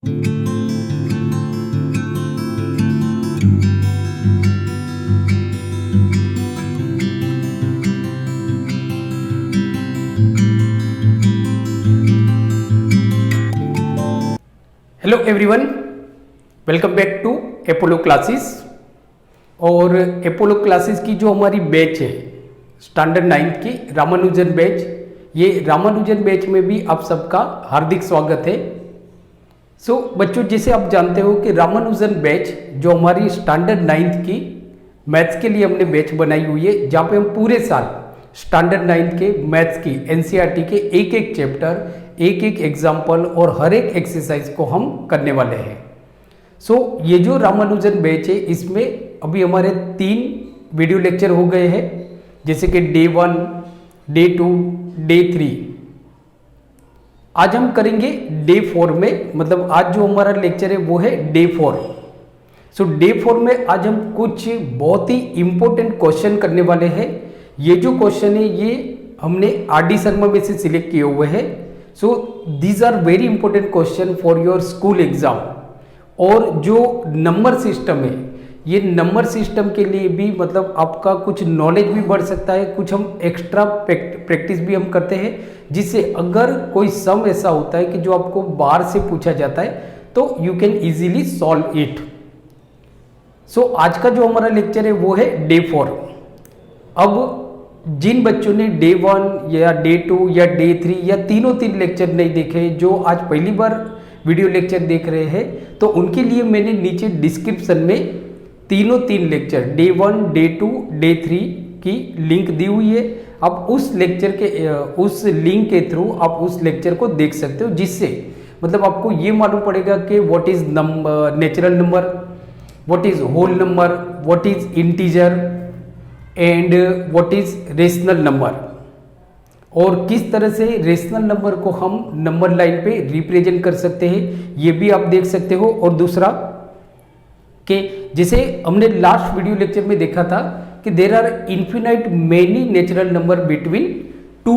Hello everyone, welcome back to Apollo classes. और Apollo classes की जो हमारी बैच है स्टैंडर्ड 9th की रामानुजन बैच, ये रामानुजन बैच में भी आप सबका हार्दिक स्वागत है। बच्चों, जैसे आप जानते हो कि रामानुजन बैच जो हमारी स्टैंडर्ड 9th की मैथ्स के लिए हमने बैच बनाई हुई है, जहाँ पे हम पूरे साल स्टैंडर्ड 9th के मैथ्स की एनसीईआरटी के एक एक चैप्टर, एक एक एग्जाम्पल और हर एक एक्सरसाइज को हम करने वाले हैं। ये जो रामानुजन बैच है, इसमें अभी हमारे 3 वीडियो लेक्चर हो गए हैं, जैसे कि डे 1, डे 2, डे 3। आज हम करेंगे डे 4 में, मतलब आज जो हमारा लेक्चर है वो है डे 4। डे 4 में आज हम कुछ बहुत ही इंपॉर्टेंट क्वेश्चन करने वाले हैं। ये जो क्वेश्चन है ये हमने आर.डी. शर्मा में से सिलेक्ट किए हुए हैं। These are very important question for your school exam. और जो नंबर सिस्टम है, ये नंबर सिस्टम के लिए भी मतलब आपका कुछ नॉलेज भी बढ़ सकता है, कुछ हम एक्स्ट्रा प्रैक्टिस भी हम करते हैं, जिससे अगर कोई सम ऐसा होता है कि जो आपको बाहर से पूछा जाता है तो you can easily solve it. आज का जो हमारा लेक्चर है वो है डे 4। अब जिन बच्चों ने डे 1 या डे 2 या डे 3 या तीनों 3 लेक्चर नहीं देखे, जो आज पहली बार वीडियो लेक्चर देख रहे हैं, तो उनके लिए मैंने नीचे डिस्क्रिप्शन में तीनों 3 लेक्चर डे 1, डे 2, डे 3 की लिंक दी हुई है। आप उस लेक्चर के उस लिंक के थ्रू आप उस लेक्चर को देख सकते हो, जिससे मतलब आपको ये मालूम पड़ेगा कि what is natural number, what is whole number, what is integer and what is rational number, और किस तरह से रेशनल नंबर को हम नंबर लाइन पे रिप्रेजेंट कर सकते हैं, ये भी आप देख सकते हो। और दूसरा कि जैसे हमने लास्ट वीडियो लेक्चर में देखा था कि there are infinite many natural number between 2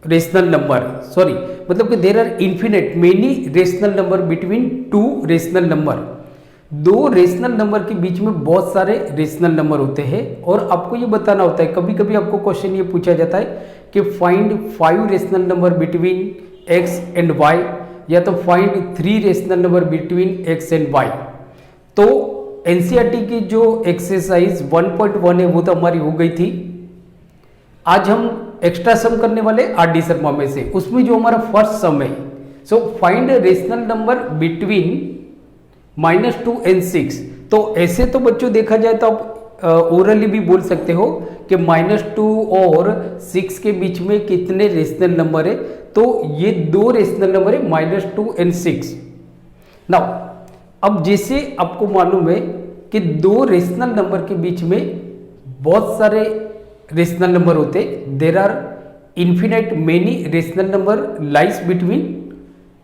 rational number, sorry मतलब कि there are infinite many rational number between 2 rational number. 2 rational number के बीच में बहुत सारे रेशनल नंबर होते हैं, और आपको ये बताना होता है, कभी कभी आपको क्वेश्चन ये पूछा जाता है कि find 5 rational number between x and y, या तो find 3 rational number between x and y। तो एनसीईआरटी की जो एक्सरसाइज 1.1 है वो तो हमारी हो गई थी। आज हम एक्स्ट्रा सम करने वाले आर.डी. शर्मा में से, उसमें जो हमारा फर्स्ट सम है, find rational number between -2 and 6। तो ऐसे तो बच्चों देखा जाए तो आप ओरली भी बोल सकते हो कि -2 और 6 के बीच में कितने रेशनल नंबर है, तो ये 2 रेशनल नंबर है, -2 and 6। नाउ अब जैसे आपको मालूम है कि 2 रेशनल नंबर के बीच में बहुत सारे रेशनल नंबर होते, there are infinite many rational number lies between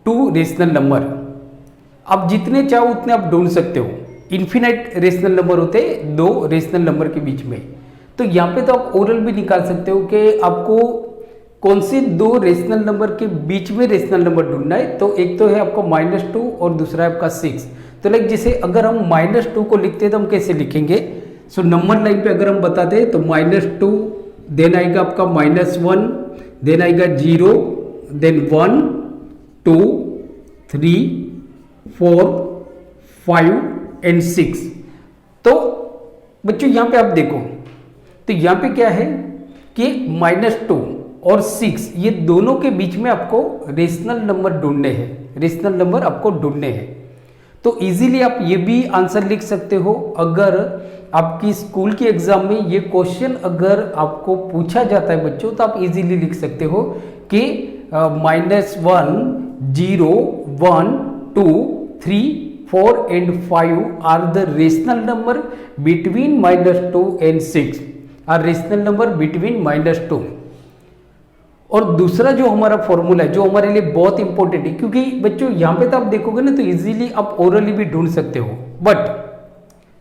2 rational number. आप जितने चाहो उतने आप ढूंढ सकते हो। इन्फिनाइट रेशनल नंबर होते 2 रेशनल नंबर के बीच में। तो यहाँ पे तो आप ओरल भी निकाल सकते हो कि आपको कौन से 2 रेशनल नंबर के बीच में रेशनल नंबर ढूंढना है। तो एक तो है आपका -2 और दूसरा है आपका 6। तो लाइक जैसे अगर हम -2 को लिखते हैं तो हम कैसे लिखेंगे? नंबर लाइन पे अगर हम बताते हैं तो -2, देन आएगा आपका -1, देन आएगा 0, देन 1, 2, 3, 4, 5 एंड 6। तो बच्चों यहाँ पे आप देखो, तो यहाँ पे क्या है कि -2 और 6 ये दोनों के बीच में आपको रेशनल नंबर ढूंढने हैं, रेशनल नंबर आपको ढूंढने हैं। तो इजीली आप ये भी आंसर लिख सकते हो। अगर आपकी स्कूल के एग्जाम में ये क्वेश्चन अगर आपको पूछा जाता है बच्चों, तो आप इजीली लिख सकते हो कि -1, 0, 1, 2, 3, 4 and 5 are the rational number between -2 and 6 are rational number between -2। और दूसरा जो हमारा फॉर्मूला है जो हमारे लिए बहुत इंपॉर्टेंट है, क्योंकि बच्चों यहाँ पे तो आप देखोगे ना तो इजीली आप ओरली भी ढूंढ सकते हो, बट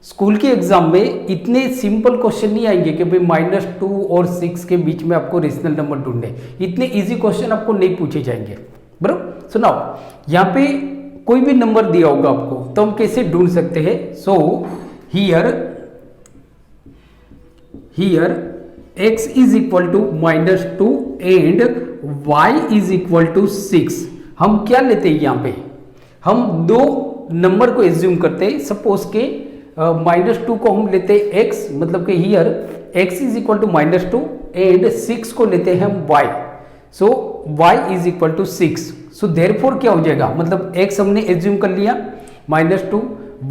स्कूल के एग्जाम में इतने सिंपल क्वेश्चन नहीं आएंगे कि भाई -2 और 6 के बीच में आपको रेशनल नंबर ढूंढने, इतने इजी क्वेश्चन आपको नहीं पूछे जाएंगे। बराबर सुनाओ, यहाँ पे कोई भी नंबर दिया होगा आपको तो हम कैसे ढूंढ सकते हैं? So here x is equal to -2 and y is equal to 6। हम क्या लेते हैं यहाँ पे? हम दो नंबर को एज्यूम करते हैं। सपोज के -2 को हम लेते हैं x, मतलब कि here x is equal to -2 and 6 को लेते हैं हम y। So y is equal to 6। So therefore क्या हो जाएगा? मतलब x हमने एज्यूम कर लिया -2,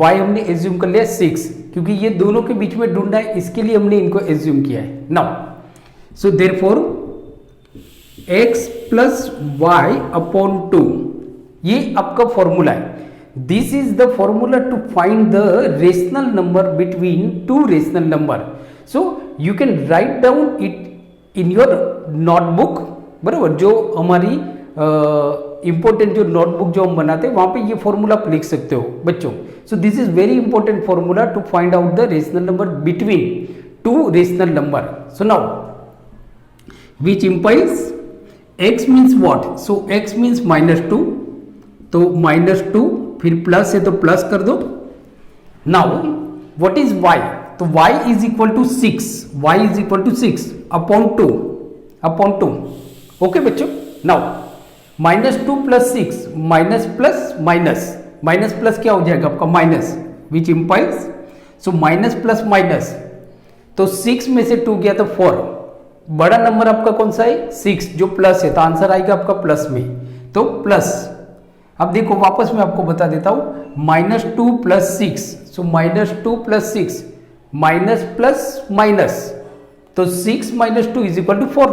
y हमने एज्यूम कर लिया 6, क्योंकि ये दोनों के बीच में ढूंढना है, इसके लिए हमने इनको एज्यूम किया है। Now so therefore x plus Y upon 2, ये आपका फॉर्मूला है। This is the formula to find the rational number between two rational number. So you can write down it in your notebook, बराबर, जो हमारी important जो notebook जो हम बनाते हैं वहां पे ये फॉर्मूला आप लिख सकते हो बच्चों। So this is very important formula to find out the rational number between two rational number. So now which implies x means what? So x means -2, तो -2 फिर प्लस है तो प्लस कर दो। Now what is y? तो y is equal to 6, y is equal to 6 upon 2। Okay बच्चों, now -2 plus 6, minus plus minus, minus plus क्या हो जाएगा आपका? Minus, which implies, so minus plus minus, तो 6 में से 2 गया तो 4। बड़ा नंबर आपका कौन सा है? 6, जो प्लस है, तो आंसर आएगा आपका प्लस में, तो प्लस। अब देखो वापस मैं आपको बता देता हूं, -2 प्लस 6, सो -2 प्लस 6, माइनस प्लस माइनस, तो 6 - 2 इज इक्वल टू 4,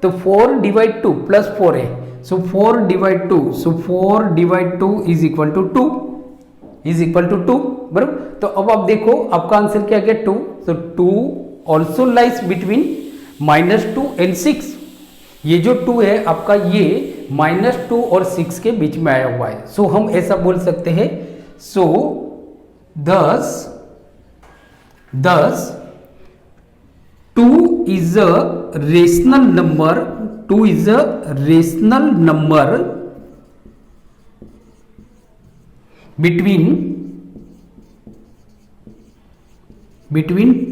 तो 4 डिवाइड 2 प्लस 4 है, so 4 divide 2, so 4 divide 2 is equal to 2, is equal to 2, बराबर। तो अब आप देखो आपका आंसर क्या गया? 2। सो 2 ऑल्सो लाइज बिटवीन -2 एंड 6। ये जो 2 है आपका, ये -2 और 6 के बीच में आया हुआ है। सो हम ऐसा बोल सकते हैं, सो thus 2 is a rational number, 2 is a rational number between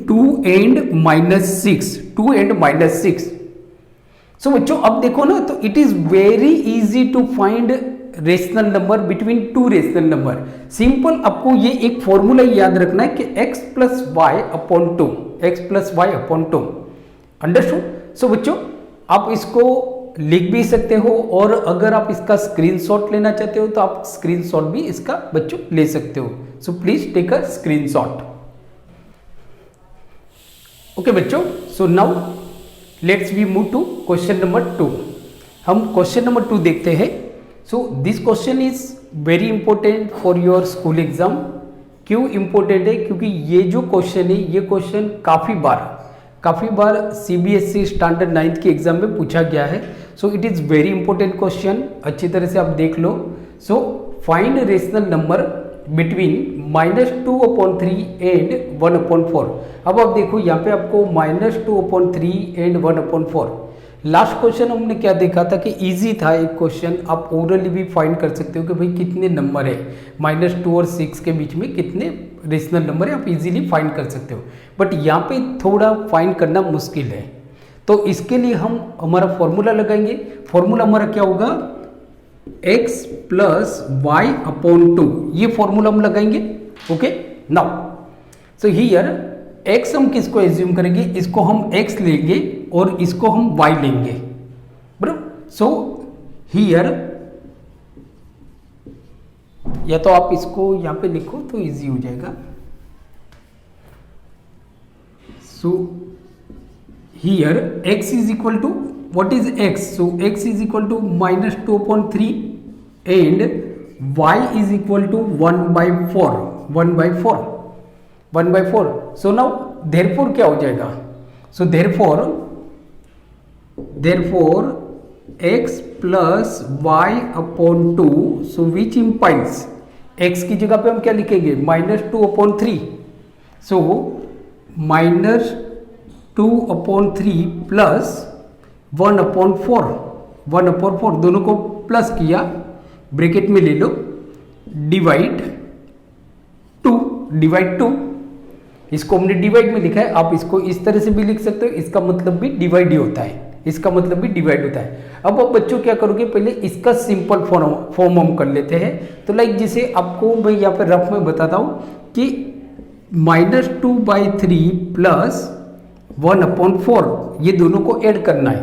2 and -6, 2 and -6। सो बच्चों अब देखो ना, तो it is very easy to find rational number between two rational number. Simple आपको ये एक फॉर्मूला याद रखना है कि x plus Y upon 2, x plus Y upon 2, understood. So बच्चों आप इसको लिख भी सकते हो, और अगर आप इसका स्क्रीनशॉट लेना चाहते हो तो आप स्क्रीनशॉट भी इसका बच्चों ले सकते हो। So please take a screenshot. Okay बच्चों, so now let's we move to question number 2। हम क्वेश्चन नंबर 2 देखते हैं। So this question is very important for your school exam. क्यों इंपॉर्टेंट है? क्योंकि ये जो क्वेश्चन है, ये क्वेश्चन काफ़ी बार CBSE स्टैंडर्ड 9th के एग्जाम में पूछा गया है। So it is very important question, अच्छी तरह से आप देख लो। So find rational number between -2/3 and 1/4। अब आप देखो यहाँ पे आपको -2/3 एंड 1/4। लास्ट क्वेश्चन हमने क्या देखा था कि इजी था एक क्वेश्चन, आप ओरली भी फाइंड कर सकते हो कि भाई कितने नंबर है, -2 और 6 के बीच में कितने रेशनल नंबर है, आप इजीली फाइंड कर सकते हो। बट यहाँ पे थोड़ा फाइंड करना मुश्किल है, तो इसके लिए हम हमारा फॉर्मूला लगाएंगे। फॉर्मूला हमारा क्या होगा? x प्लस वाई अपॉन 2, ये फॉर्मूला हम लगाएंगे। Okay, now so here x हम किसको एज्यूम करेंगे? इसको हम x लेंगे और इसको हम y लेंगे, बराबर। सो हियर या तो आप इसको यहाँ पे लिखो तो इजी हो जाएगा। So here x is equal to, what is x? So x is equal to -2/3 and y is equal to 1/4। So now therefore क्या हो जाएगा? So therefore x plus y upon 2, so which implies x की जगह पे हम क्या लिखेंगे? -2/3। So -2/3 plus 1/4 दोनों को प्लस किया, ब्रैकेट में ले लो, डिवाइड टू, इसको हमने डिवाइड में लिखा है, आप इसको इस तरह से भी लिख सकते हो, इसका मतलब भी डिवाइड ही होता है, इसका मतलब भी डिवाइड होता है। अब आप बच्चों क्या करोगे, पहले इसका सिंपल फॉर्म हम कर लेते हैं। तो लाइक जिसे आपको मैं यहाँ पे रफ में बताता हूँ कि -2/3 प्लस 1/4 ये दोनों को ऐड करना है,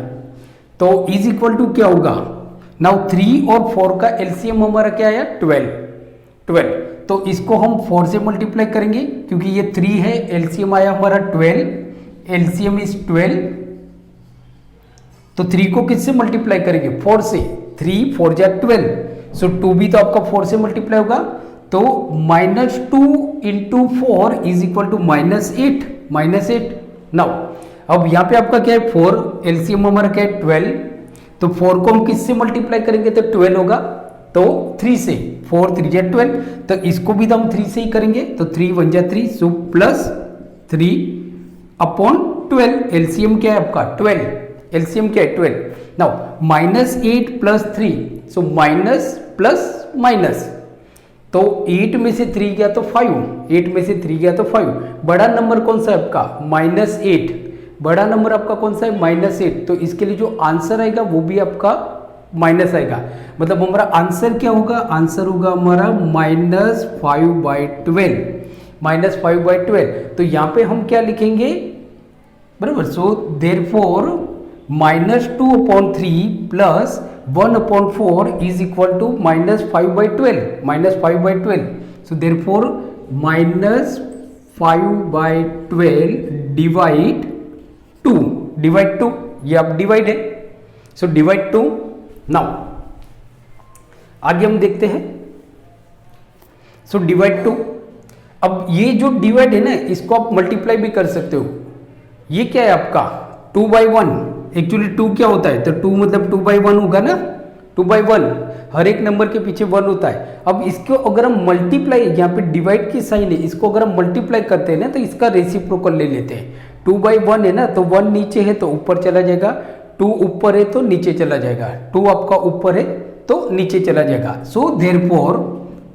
तो इज इक्वल टू क्या होगा, नाउ 3 और 4 का एलसीएम हमारा क्या आया 12, तो इसको हम 4 से मल्टीप्लाई करेंगे क्योंकि ये 3 है, एलसीएम आया हमारा 12, एलसीएम इज 12, तो 3 को किससे मल्टीप्लाई करेंगे 4 से, 3 4 जा 12, सो 2 भी तो आपका 4 से मल्टीप्लाई होगा, तो -2 into 4 is equal to -8। Now अब यहाँ पे आपका क्या है 4, एलसीएम हमारा क्या है 12, तो 4 को हम किससे मल्टीप्लाई करेंगे तो 12 होगा, तो 3 से, 4 3 जा 12, तो इसको भी तो हम 3 से ही करेंगे, तो 3 1 जा 3, सो प्लस 3/12, एलसीएम क्या है आपका 12, एलसीएम क्या है 12। नाउ -8 प्लस 3, सो माइनस प्लस माइनस, तो 8 में से 3 गया तो 5, 8 में से 3 गया तो 5, बड़ा नंबर कौन सा है आपका -8, बड़ा नंबर आपका कौन सा है -8, तो इसके लिए जो आंसर आएगा वो भी आपका माइनस आएगा, मतलब हमारा आंसर क्या होगा, आंसर होगा हमारा -5/12, तो यहाँ पे हम क्या लिखेंगे बराबर, so therefore -2/3 plus 1/4 is equal to -5/12, so therefore -5/12 divide two, ये आप डिवाइड है, सो डिवाइड टू। नाउ आगे हम देखते हैं, सो डिवाइड टू, अब ये जो डिवाइड है ना इसको आप मल्टीप्लाई भी कर सकते हो, ये क्या है आपका 2/1, एक्चुअली 2 क्या होता है, तो 2 मतलब 2/1 होगा ना, 2/1 हर एक नंबर के पीछे 1 होता है। अब इसको अगर हम मल्टीप्लाई, यहाँ पे डिवाइड की साइन है, इसको अगर हम मल्टीप्लाई करते हैं ना तो इसका रेसिप्रोकल ले लेते हैं, 2/1 है ना, तो 1 नीचे है तो ऊपर चला जाएगा, 2 ऊपर है तो नीचे चला जाएगा, 2 आपका ऊपर है तो नीचे चला जाएगा, so therefore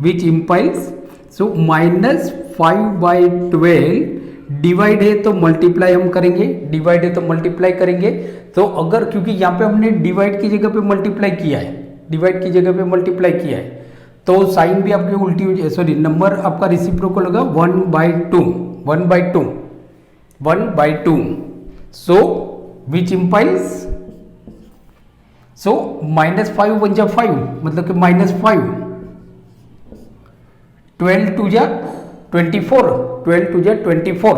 which implies, so -5/12 divide है तो मल्टीप्लाई हम करेंगे, डिवाइड है तो मल्टीप्लाई करेंगे, तो अगर क्योंकि यहाँ पे हमने डिवाइड की जगह पे मल्टीप्लाई किया है, डिवाइड की जगह पे मल्टीप्लाई किया है, तो साइन भी आपकी उल्टी हो जाए, सॉरी नंबर आपका रेसिप्रोकल होगा 1/2, सो विच इम्प्लाइज, सो -5 1 जा 5, मतलब कि -5, 12 2 जा 24, 12 2 जा 24,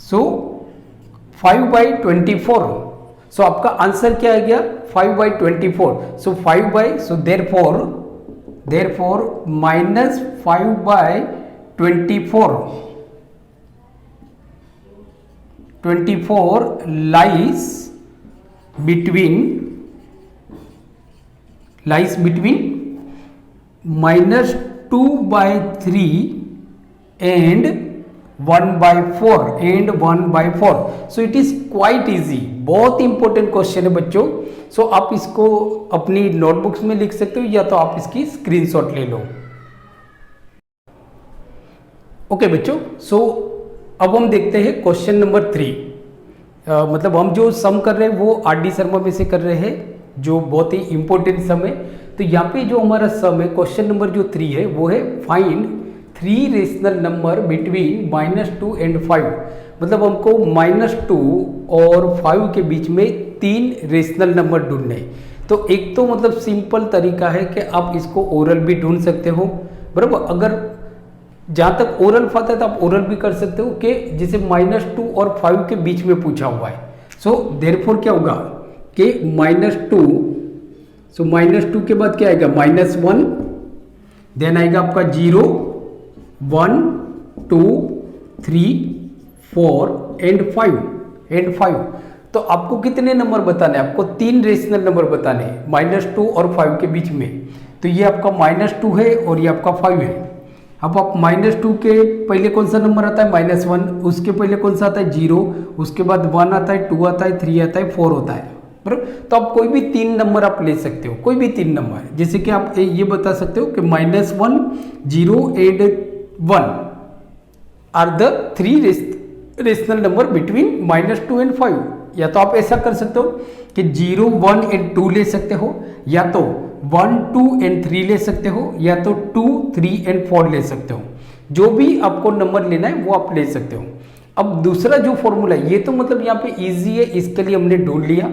सो 5/24, सो आपका आंसर क्या आ गया 5/24, सो 5 so therefore -5/24 lies between -2/3 and 1/4, so it is quite easy, बहुत इंपॉर्टेंट क्वेश्चन है बच्चों, सो आप इसको अपनी नोटबुक्स में लिख सकते हो या तो आप इसकी स्क्रीनशॉट ले लो। ओके बच्चों, सो अब हम देखते हैं क्वेश्चन नंबर 3, मतलब हम जो सम कर रहे हैं वो RD शर्मा में से कर रहे हैं, जो बहुत ही इंपॉर्टेंट सम है। तो यहाँ पे जो हमारा सम है, क्वेश्चन नंबर जो 3 है वो है find 3 rational number between -2 and 5, मतलब हमको -2 और 5 के बीच में 3 रेशनल नंबर ढूंढने। तो एक तो मतलब सिंपल तरीका है कि आप इसको ओरल भी ढूंढ सकते हो, बराबर, अगर जहाँ तक ओरल आता है तो आप ओरल भी कर सकते हो कि जैसे -2 और 5 के बीच में पूछा हुआ है, सो देयरफॉर क्या होगा कि -2, सो -2 के बाद क्या आएगा -1, देन आएगा आपका 0 1 2 3 4 एंड 5, तो आपको कितने नंबर बताने हैं, आपको 3 रेशनल नंबर बताने हैं -2 और 5 के बीच में। तो ये आपका -2 है और ये आपका 5 है। अब आप -2 के पहले कौन सा नंबर आता है -1, उसके पहले कौन सा आता है 0, उसके बाद 1 आता है, 2 आता है, 3 आता है, 4 होता है, बराबर। तो आप कोई भी 3 नंबर आप ले सकते हो, कोई भी 3 नंबर, जैसे कि आप ये बता सकते हो कि -1, 0 and 1 are the 3 rational number between -2 and 5। या तो आप ऐसा कर सकते हो कि 0, 1 एंड 2 ले सकते हो, या तो 1, 2 एंड 3 ले सकते हो, या तो 2, 3 एंड 4 ले सकते हो। जो भी आपको नंबर लेना है वो आप ले सकते हो। अब दूसरा जो फॉर्मूला है, ये तो मतलब यहाँ पे इजी है, इसके लिए हमने ढूंढ लिया।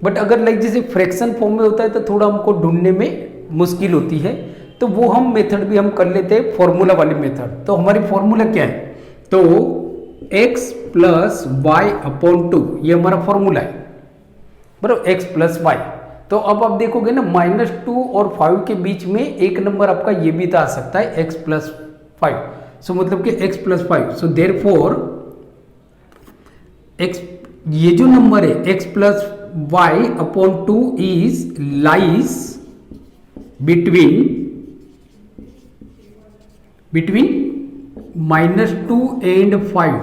बट अगर लाइक जैसे फ्रैक्शन फॉर्म में होता है तो थोड़ा हमको ढूंढने में मुश्किल होती है, तो वो हम मेथड भी हम कर लेते हैं, फॉर्मूला वाली मेथड। तो हमारी फॉर्मूला क्या है, तो x प्लस वाई अपॉन 2, ये हमारा फॉर्मूला है, बराबर, x प्लस वाई। तो अब आप देखोगे ना, -2 और 5 के बीच में एक नंबर आपका ये भी तो आ सकता है, x प्लस 5। सो मतलब कि x plus 5, so therefore x, ये जो नंबर है x plus Y upon 2 is lies between -2 and 5।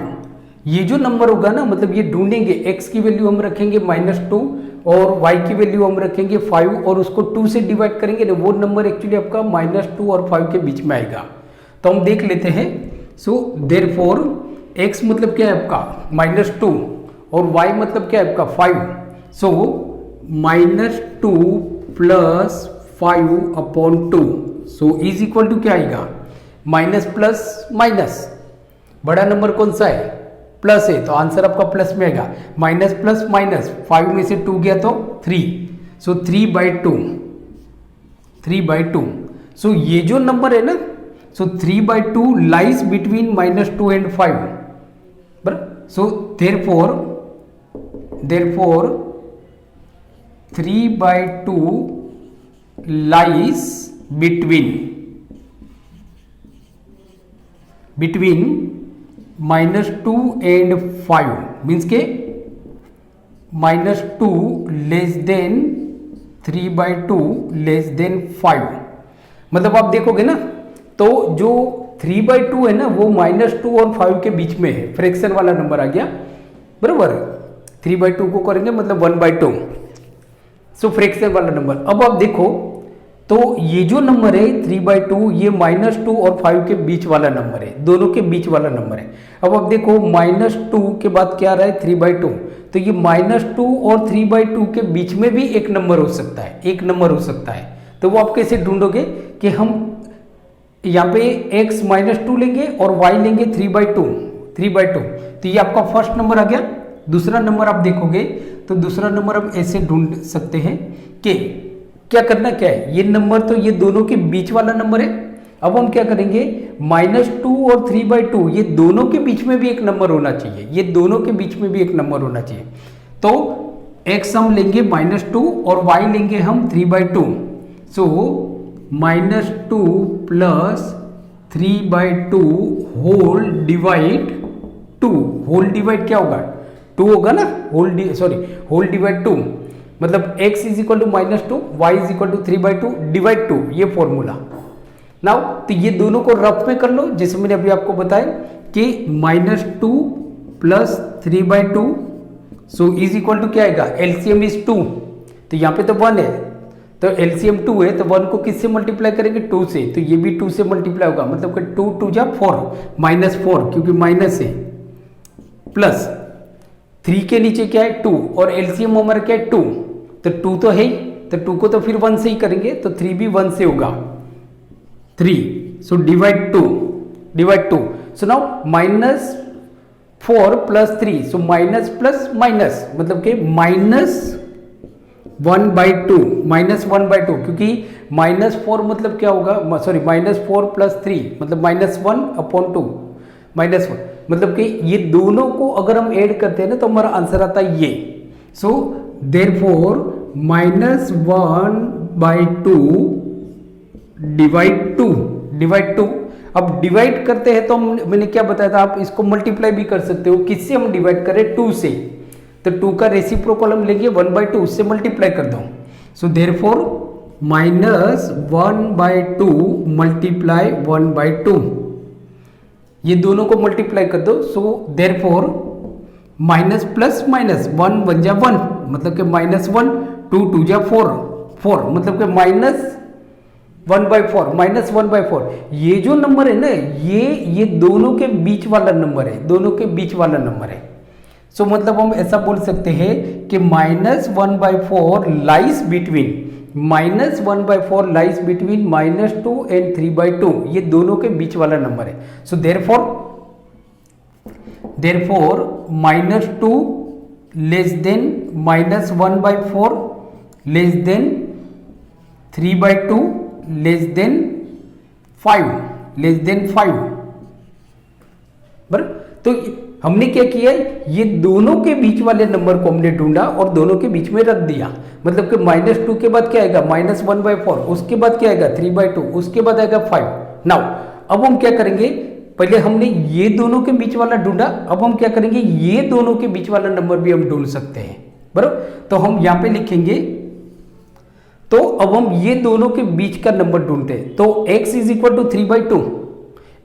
ये जो नंबर होगा ना, मतलब ये ढूंढेंगे, x की वैल्यू हम रखेंगे -2 और y की वैल्यू हम रखेंगे 5 और उसको 2 से डिवाइड करेंगे ना, वो नंबर एक्चुअली आपका -2 और 5 के बीच में आएगा। तो हम देख लेते हैं। सो देयरफॉर x मतलब क्या है आपका -2 और y मतलब क्या है आपका 5। So -2 plus 5 upon 2, so is equal to क्या आएगा, माइनस प्लस माइनस, बड़ा नंबर कौन सा है, प्लस है, तो आंसर आपका प्लस में आएगा। माइनस प्लस माइनस, 5 में से 2 गया तो 3, सो 3/2, 3/2। सो ये जो नंबर है ना, सो 3/2 लाइज बिटवीन -2 एंड 5, बराबर। So therefore 3/2 lies between -2 and 5, means के -2 लेस देन 3/2 लेस देन 5। मतलब आप देखोगे ना, तो जो 3/2 है ना, वो -2 और 5 के बीच में है, फ्रैक्शन वाला नंबर आ गया, बराबर। 3/2 को करेंगे मतलब 1/2, सो फ्रैक्शन वाला नंबर। अब आप देखो, तो ये जो नंबर है 3/2, ये -2 और 5 के बीच वाला नंबर है, दोनों के बीच वाला नंबर है। अब आप देखो, -2 के बाद क्या आ रहा है, 3/2, तो ये -2 और 3/2 के बीच में भी एक नंबर हो सकता है, एक नंबर हो सकता है। तो वो आप कैसे ढूंढोगे कि हम यहाँ पे x -2 लेंगे और y लेंगे 3/2, तो ये आपका फर्स्ट नंबर आ गया। दूसरा नंबर आप देखोगे, तो दूसरा नंबर हम ऐसे ढूंढ सकते हैं कि क्या करना क्या है, ये नंबर तो ये दोनों के बीच वाला नंबर है। अब हम क्या करेंगे, -2 और 3/2, ये दोनों के बीच में भी एक नंबर होना चाहिए, ये दोनों के बीच में भी एक नंबर होना चाहिए। तो x हम लेंगे -2 और y लेंगे हम 3/2, so -2 plus 3/2 whole divide 2, whole divide क्या होगा, 2 होगा ना, होल डिवाइड 2, मतलब x is equal to -2, y is equal to 3/2 divide 2, ये फॉर्मूला। नाउ तो ये दोनों को रफ में कर लो, जैसे मैंने अभी आपको बताया कि -2 plus 3/2, so is equal to क्या आएगा, एलसीएम इज 2, तो यहाँ पे तो 1 है, तो एलसीएम 2 है, तो 1 को किससे मल्टीप्लाई करेंगे, 2 से, तो ये भी 2 से मल्टीप्लाई होगा, मतलब कि 2 2 जा 4, -4 क्योंकि माइनस है, प्लस 3 के नीचे क्या है 2 और एलसीएम हमारा क्या है 2, तो 2 तो है ही, तो 2 को तो फिर 1 से ही करेंगे, तो 3 भी 1 से होगा, 3, so divide 2, so now -4 plus 3, सो माइनस प्लस माइनस, मतलब कि -1/2, क्योंकि -4 मतलब क्या होगा, -4 प्लस 3 मतलब -1/2, -1 मतलब कि ये दोनों को अगर हम ऐड करते हैं ना, तो हमारा आंसर आता है ये। So therefore -1/2 divide 2। अब डिवाइड करते हैं तो मैंने क्या बताया था, आप इसको मल्टीप्लाई भी कर सकते हो। किससे हम डिवाइड करें, 2 से, तो 2 का रेसिप्रोकल हम लेंगे 1/2, उससे मल्टीप्लाई कर दो। सो देयरफॉर -1/2 मल्टीप्लाई 1/2, ये दोनों को मल्टीप्लाई कर दो। So therefore minus plus minus, 1 1 जा 1 मतलब कि -1, 2 2 जा 4 4 मतलब कि -1/4 -1/4। ये जो नंबर है ना, ये दोनों के बीच वाला नंबर है, दोनों के बीच वाला नंबर है। सो मतलब हम ऐसा बोल सकते हैं कि -1/4 lies between -1/4 lies between -2 and 3/2। ये दोनों के बीच वाला नंबर है। So therefore -2 less than -1/4 less than 3/2 less than 5 बराबर। तो हमने क्या किया, ये दोनों के बीच वाले नंबर को हमने ढूंढा और दोनों के बीच में रख दिया। मतलब कि -2 के बाद क्या आएगा -1/4, उसके बाद क्या आएगा 3/2, उसके बाद आएगा 5। नाउ अब हम क्या करेंगे, पहले हमने ये दोनों के बीच वाला ढूंढा, अब हम क्या करेंगे, ये दोनों के बीच वाला नंबर भी हम ढूंढ सकते हैं बराबर। तो हम यहां पे लिखेंगे, तो अब हम ये दोनों के बीच का नंबर ढूंढते हैं। तो x = 3/2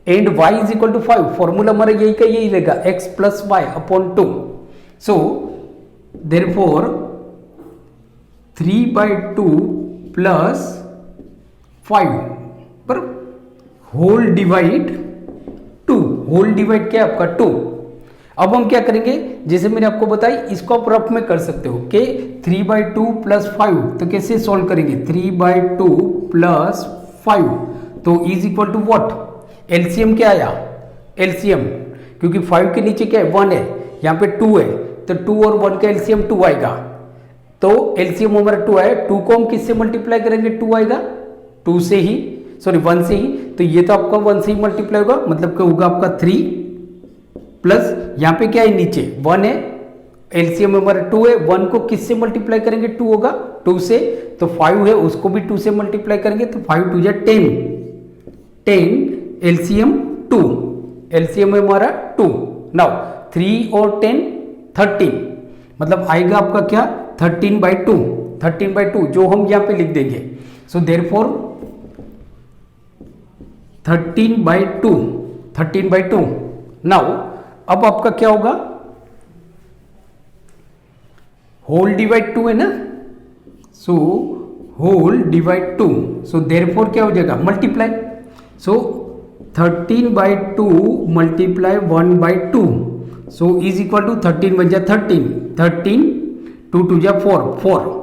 एंड y = 5। फॉर्मूला हमारा यही का यही रहेगा, x + y/2। सो देयरफॉर 3/2 + 5 पर होल डिवाइड 2, होल डिवाइड क्या है आपका 2। अब हम क्या करेंगे, जैसे मैंने आपको बताई, इसको आप रफ में कर सकते हो कि 3/2 + 5। तो कैसे सॉल्व करेंगे, 3/2 + 5 तो = व्हाट, एलसीएम क्या आया, एलसीएम क्योंकि 5 के नीचे क्या है 1 है, यहाँ पे 2 है, तो 2 और 1 का एलसीएम 2 आएगा। तो एलसीएम हमारा 2 आया, 2 को हम किससे मल्टीप्लाई करेंगे, 2 आएगा 2 से ही, सॉरी 1 से ही। तो ये तो आपका 1 से ही मल्टीप्लाई होगा, मतलब क्या होगा आपका 3 प्लस यहाँ पे क्या है नीचे 1 है, एलसीएम हमारा 2 है, 1 को किससे मल्टीप्लाई करेंगे 2 होगा 2 से, तो 5 है उसको भी 2 से मल्टीप्लाई करेंगे, तो 5 2 जा 10 एलसीएम 2, एलसीएम है हमारा 2। नाउ 3 और 10 13, मतलब आएगा आपका क्या 13/2 जो हम यहां पे लिख देंगे। So therefore 13/2। नाउ अब आपका क्या होगा, होल डिवाइड 2 है ना, so whole divide 2, so therefore क्या हो जाएगा मल्टीप्लाई। सो 13/2 मल्टीप्लाई 1/2 सो = 13 बन जा 13 2 2 जा 4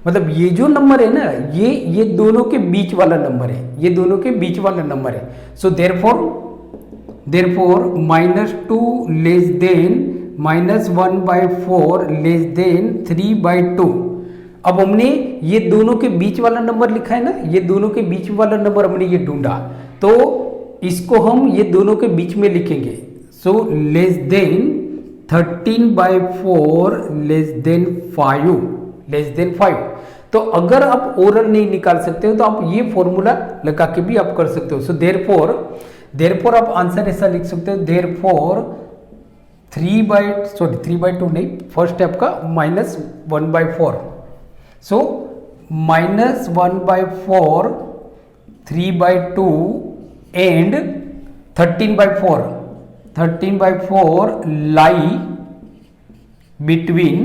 मतलब ये जो नंबर है ना, ये दोनों के बीच वाला नंबर है, ये दोनों के बीच वाला नंबर है। So therefore -2 less than -1/4 less than 3/2। अब हमने ये दोनों के बीच वाला नंबर लिखा है ना, ये दोनों के बीच वाला नंबर हमने ये ढूंढा, तो इसको हम ये दोनों के बीच में लिखेंगे। So less than 13/4 less than 5। तो अगर आप ओरल नहीं निकाल सकते हो तो आप ये फॉर्मूला लगा के भी आप कर सकते हो। सो देयरफॉर आप आंसर ऐसा लिख सकते हो, देयरफॉर 3/2 नहीं, फर्स्ट है आपका -1/4। सो -1/4 3/2 एंड 13/4 लाई between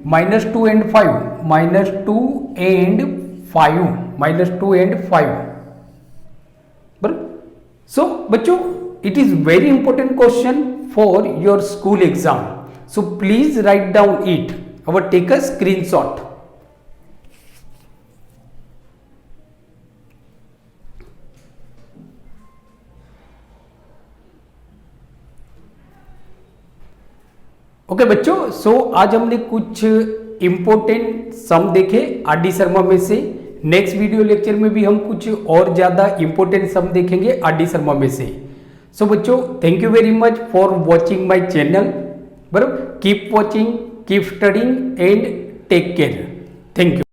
-2 and 5 बराबर। सो बच्चों, it is very important question for your school exam, so please right down it और टेक अ स्क्रीनशॉट। ओके बच्चों, सो आज हमने कुछ इंपॉर्टेंट सम देखे आर.डी. शर्मा में से। नेक्स्ट वीडियो लेक्चर में भी हम कुछ और ज्यादा इंपॉर्टेंट सम देखेंगे आर.डी. शर्मा में से। सो बच्चों, thank you very much for watching my channel, बराबर। Keep watching, keep studying and take care. Thank you.